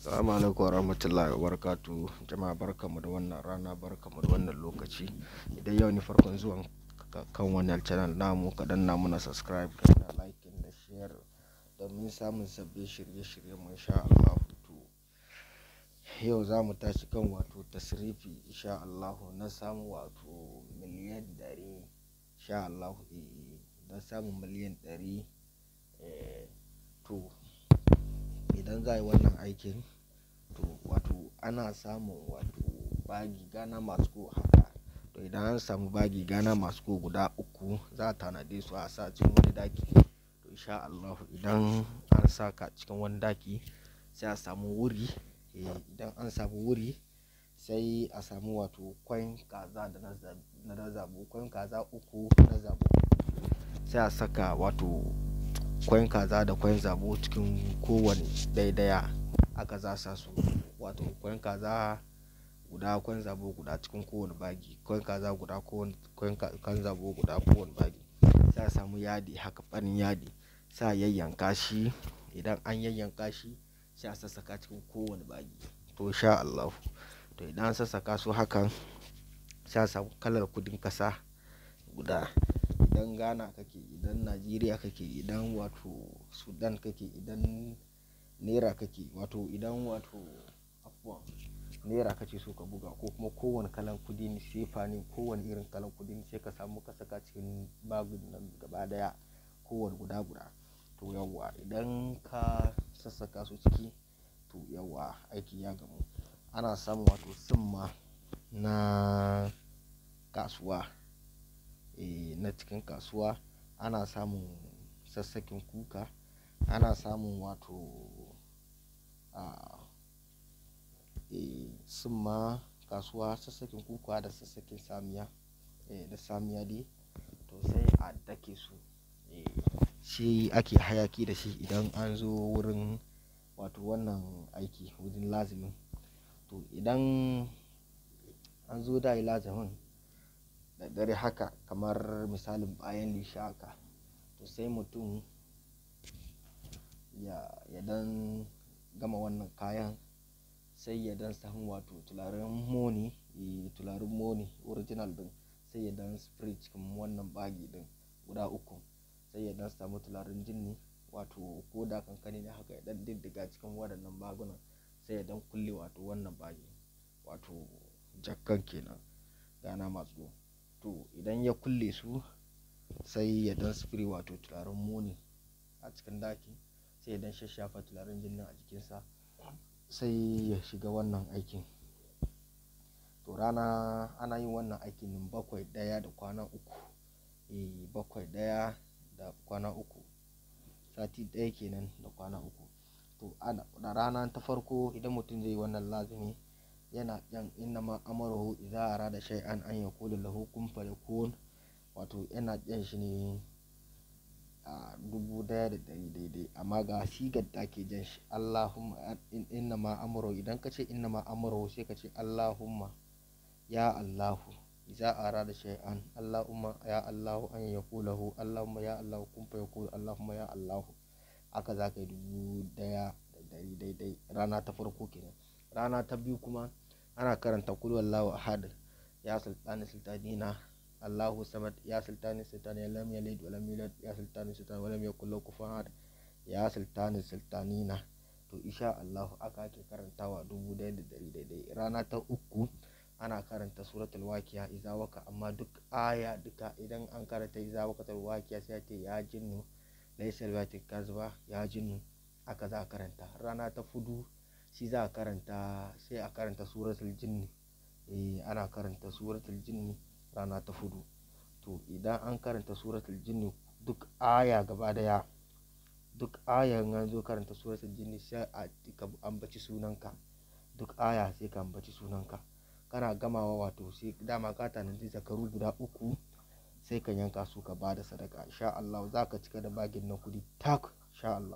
Assalamu alaikum warahmatullahi wabarakatuh. Jama'a barkamu da wannan rana, barkamu da wannan lokaci. Idan yau ne farkon zuwan kan wannan channel namu, ka danna muna subscribe, ka danna like da share domin samun sabbin shirye-shirye mu insha Allah. Yau za mu tashi kan wato tasrifi insha Allah na samu wato miliyan 100 insha Allah. Na samu miliyan 100 to idan za yi wannan aikin to wato ana samun wato bagi gana masu haka. To idan an samu bagi gana masu guda 3 za a tanade su a sa cikin wani daki. To insha Allah idan an saka cikin wani daki sai a samu wuri. Idan an samu wuri sai a samu wato coin kaza da na zabo, coin kaza 3 na zabo, sai a saka wato coin kaza da coin zabo cikin kowane daidaya. Aka zasa su wato coin kaza guda, coin zabo guda cikin kowane bagi, coin kaza guda, coin zabo guda kowane bagi. Sai a samu yadi haka, farin yadi, sai a yayyanka shi. Idan an yayyanka shi sai a sassaka cikin kowane bagi. To insha Allah to idan an sassaka su hakan sai a samu kalar kudin kasa guda. Idan Ghana kake, idan Najeriya kake, idan wato Sudan kake, idan Naira kake, wato idan wato Naira kace so ka buga, ko kuma kowane kalan kudi ne, sefa ne, kowane irin kalan kudi ne, sai ka samu ka saka cikin bagin nan gaba daya, kowane guda. To yawwa idan ka sassaka su ciki to yawwa aiki ya gamu. Ana samun wato simma na kasuwa, na cikin kasuwa. Ana samun sassakin kuka, ana samun wato simma kasuwa, sassakin kuka da sassakin samiya, da samiya dai. To sai a dake su, shi ake hayaki da shi idan an zo wurin wato wannan aiki, wurin lazimin. To idan an zo da yi lazimin da dare haka, kamar misalin bayan lisha haka, to sai mutum ya dan gama wannan kayan, sai ya dan samu wato tularen moni original din, sai ya dan spray cikin wannan bagi din guda 3. Sai ya dan samu tularen jinni wato ko da kankani ne haka, ya dan diddiga cikin waɗannan bagunan, sai ya dan kulle wato wannan bagi, wato jakkan kenan Ghana masu. To idan ya kulle su sai ya dan spray wato tularen moni a cikin daki, sai ya dan shashafa tularen jinni a jikinsa, sai ya shiga wannan aikin. To ana yin wannan aikin nan 7 ɗaya da kwana 3, 7 ɗaya da kwana 3, sati ɗaya kenan da kwana 3. To da rana ta farko idan mutum zai yi wannan lazimi, yana yan inna ma amaruhu idza arada shay'an an yaqula lahu kun fayakun, wato yana yan shi ne a 1100 daidai. Amma ga sigar da ake jan shi, Allahumma inna ma amruhu. Idan kace inna ma amruhu sai kace Allahumma ya Allahu idza arada shay'an, Allahumma ya Allahu an yaqulahu, Allahumma ya Allahu kun fayakun, Allahumma ya Allahu. Haka za ka yi 1100 daidai rana ta farko kenan. Rana ta biyu kuma ana karanta kul wallahu ahad, ya sultani sultanina, Allahu samad, ya sultani sultani, lam yalid wa lam yulad, ya sultani sultani wa lam yakul lahu kufuwan ahad, ya sultani sultanina. To insha Allah aka ake karantawa 1100 daidai. Rana ta uku ana karanta suratul waqi'a idza waka, amma duk aya duka idan an karanta idza waqatul waqi'a sai ta ya jinnu laysal wati kazba ya jinnu, aka za a karanta. Rana ta fudu shi za a karanta, sai a karanta suratul jinni. Ana karanta suratul jinni rana ta fudu. To idan an karanta suratul jinni duk aya gaba daya, duk ayan an zo karanta suratul jinni sai a ambaci sunanka, duk aya sai ka ambaci sunanka. Kana gamawa wato sai dama ka tanadi zakaru guda 3, sai ka yanka su ka bada sadaka insha Allah. Za ka cika da bagin na kudi tak insha Allah.